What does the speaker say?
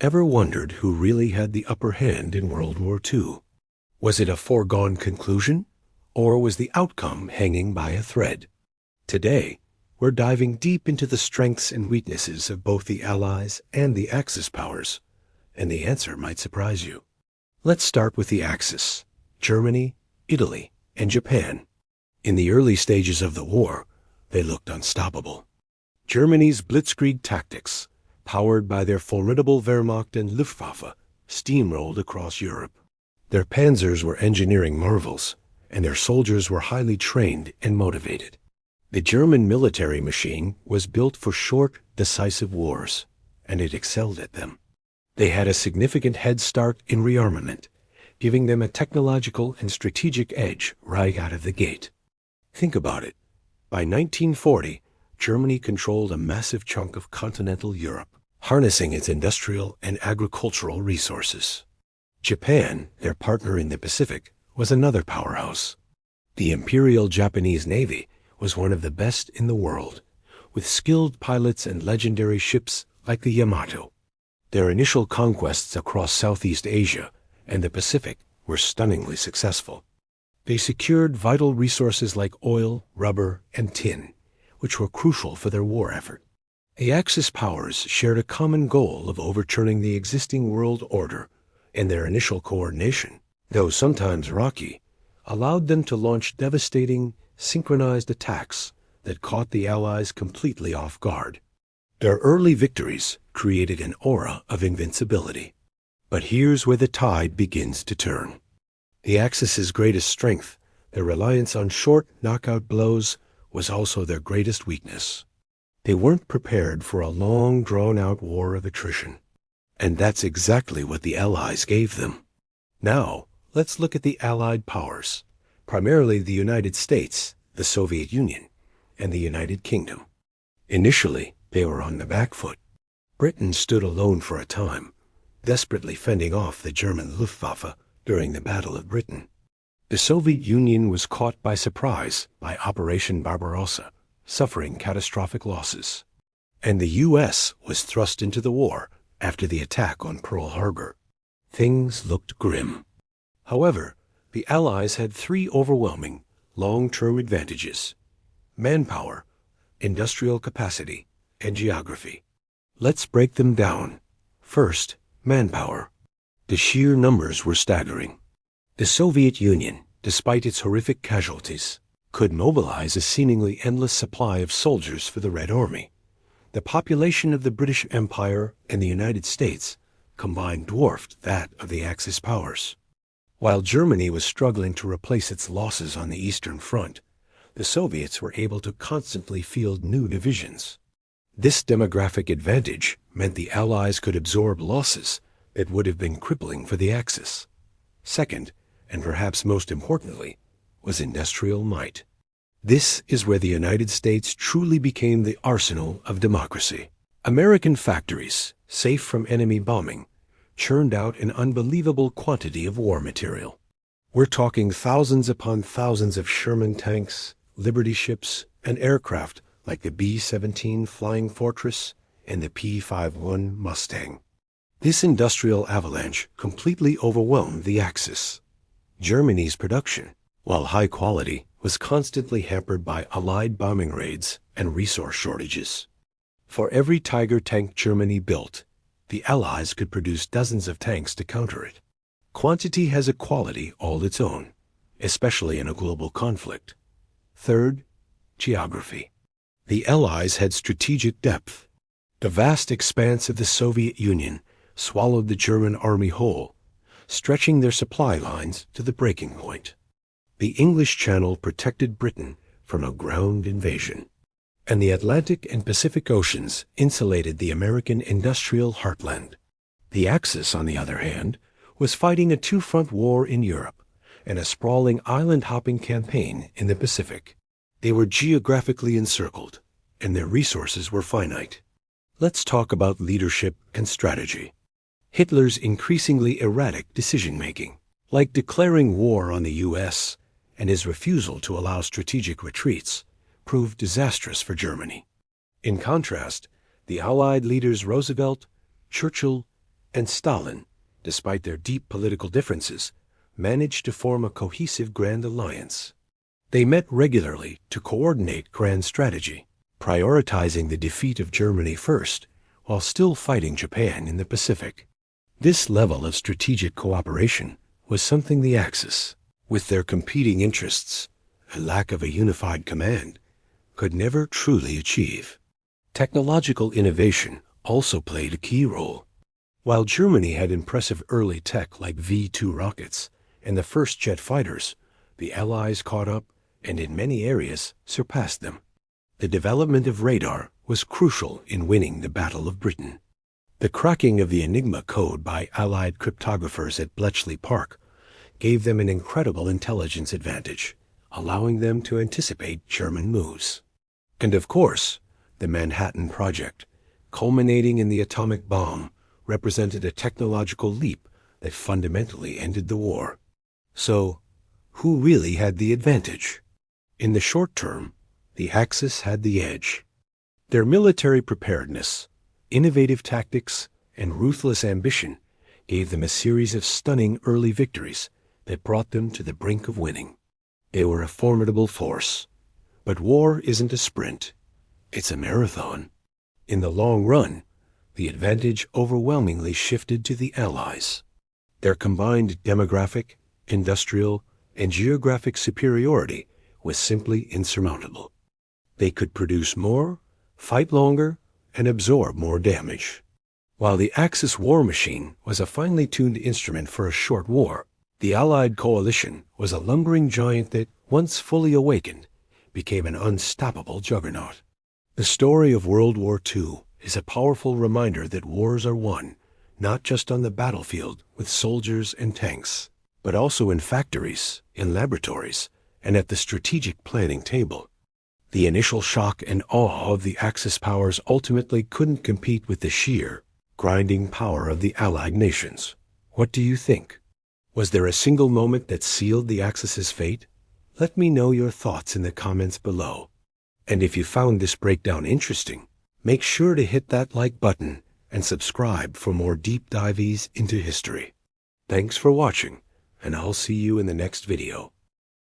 Ever wondered who really had the upper hand in World War II? Was it a foregone conclusion, or was the outcome hanging by a thread? Today, we're diving deep into the strengths and weaknesses of both the Allies and the Axis powers, and the answer might surprise you. Let's start with the Axis: Germany, Italy, and Japan. In the early stages of the war, they looked unstoppable. Germany's blitzkrieg tactics, powered by their formidable Wehrmacht and Luftwaffe, steamrolled across Europe. Their panzers were engineering marvels, and their soldiers were highly trained and motivated. The German military machine was built for short, decisive wars, and it excelled at them. They had a significant head start in rearmament, giving them a technological and strategic edge right out of the gate. Think about it. By 1940, Germany controlled a massive chunk of continental Europe, harnessing its industrial and agricultural resources. Japan, their partner in the Pacific, was another powerhouse. The Imperial Japanese Navy was one of the best in the world, with skilled pilots and legendary ships like the Yamato. Their initial conquests across Southeast Asia and the Pacific were stunningly successful. They secured vital resources like oil, rubber, and tin, which were crucial for their war effort. The Axis powers shared a common goal of overturning the existing world order, and their initial coordination, though sometimes rocky, allowed them to launch devastating, synchronized attacks that caught the Allies completely off guard. Their early victories created an aura of invincibility. But here's where the tide begins to turn. The Axis's greatest strength, their reliance on short knockout blows, was also their greatest weakness. They weren't prepared for a long, drawn-out war of attrition. And that's exactly what the Allies gave them. Now, let's look at the Allied powers, primarily the United States, the Soviet Union, and the United Kingdom. Initially, they were on the back foot. Britain stood alone for a time, desperately fending off the German Luftwaffe during the Battle of Britain. The Soviet Union was caught by surprise by Operation Barbarossa, suffering catastrophic losses. And the U.S. was thrust into the war after the attack on Pearl Harbor. Things looked grim. However, the Allies had three overwhelming, long-term advantages: manpower, industrial capacity, and geography. Let's break them down. First, manpower. The sheer numbers were staggering. The Soviet Union, despite its horrific casualties, could mobilize a seemingly endless supply of soldiers for the Red Army. The population of the British Empire and the United States combined dwarfed that of the Axis powers. While Germany was struggling to replace its losses on the Eastern Front, the Soviets were able to constantly field new divisions. This demographic advantage meant the Allies could absorb losses that would have been crippling for the Axis. Second, and perhaps most importantly, was industrial might. This is where the United States truly became the arsenal of democracy. American factories, safe from enemy bombing, churned out an unbelievable quantity of war material. We're talking thousands upon thousands of Sherman tanks, Liberty ships, and aircraft like the B-17 Flying Fortress and the P-51 Mustang. This industrial avalanche completely overwhelmed the Axis. Germany's production, while high quality, was constantly hampered by Allied bombing raids and resource shortages. For every Tiger tank Germany built, the Allies could produce dozens of tanks to counter it. Quantity has a quality all its own, especially in a global conflict. Third, geography. The Allies had strategic depth. The vast expanse of the Soviet Union swallowed the German army whole, stretching their supply lines to the breaking point. The English Channel protected Britain from a ground invasion, and the Atlantic and Pacific Oceans insulated the American industrial heartland. The Axis, on the other hand, was fighting a two-front war in Europe and a sprawling island-hopping campaign in the Pacific. They were geographically encircled, and their resources were finite. Let's talk about leadership and strategy. Hitler's increasingly erratic decision-making, like declaring war on the U.S., and his refusal to allow strategic retreats, proved disastrous for Germany. In contrast, the Allied leaders Roosevelt, Churchill, and Stalin, despite their deep political differences, managed to form a cohesive Grand Alliance. They met regularly to coordinate grand strategy, prioritizing the defeat of Germany first, while still fighting Japan in the Pacific. This level of strategic cooperation was something the Axis, with their competing interests, a lack of a unified command, could never truly achieve. Technological innovation also played a key role. While Germany had impressive early tech like V-2 rockets and the first jet fighters, the Allies caught up and in many areas surpassed them. The development of radar was crucial in winning the Battle of Britain. The cracking of the Enigma code by Allied cryptographers at Bletchley Park gave them an incredible intelligence advantage, allowing them to anticipate German moves. And of course, the Manhattan Project, culminating in the atomic bomb, represented a technological leap that fundamentally ended the war. So, who really had the advantage? In the short term, the Axis had the edge. Their military preparedness, innovative tactics, and ruthless ambition gave them a series of stunning early victories that brought them to the brink of winning. They were a formidable force. But war isn't a sprint. It's a marathon. In the long run, the advantage overwhelmingly shifted to the Allies. Their combined demographic, industrial, and geographic superiority was simply insurmountable. They could produce more, fight longer, and absorb more damage. While the Axis war machine was a finely tuned instrument for a short war, the Allied coalition was a lumbering giant that, once fully awakened, became an unstoppable juggernaut. The story of World War II is a powerful reminder that wars are won, not just on the battlefield with soldiers and tanks, but also in factories, in laboratories, and at the strategic planning table. The initial shock and awe of the Axis powers ultimately couldn't compete with the sheer, grinding power of the Allied nations. What do you think? Was there a single moment that sealed the Axis's fate? Let me know your thoughts in the comments below. And if you found this breakdown interesting, make sure to hit that like button and subscribe for more deep dives into history. Thanks for watching, and I'll see you in the next video.